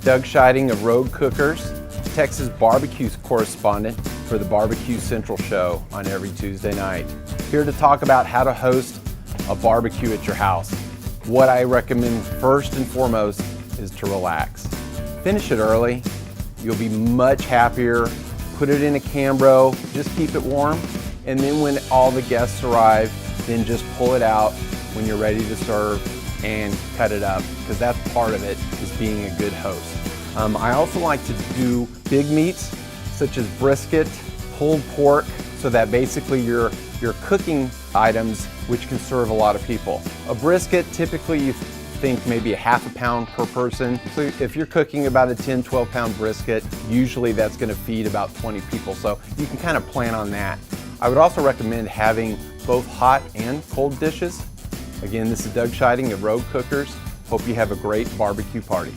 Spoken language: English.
Doug Scheiding of Road Cookers, Texas barbecue correspondent for the BBQ Central show on every Tuesday night. Here to talk about how to host a barbecue at your house. What I recommend first and foremost is to relax. Finish it early. You'll be much happier. Put it in a Cambro, just keep it warm, and then when all the guests arrive, then just pull it out when you're ready to serve and cut it up, because that's part of it, is being a good host. I also like to do big meats, such as brisket, pulled pork, so that basically you're cooking items which can serve a lot of people. A brisket, typically you think maybe a half a pound per person. So if you're cooking about a 10, 12 pound brisket, usually that's gonna feed about 20 people. So you can kind of plan on that. I would also recommend having both hot and cold dishes. Again, this is Doug Scheiding of Road Cookers. Hope you have a great barbecue party.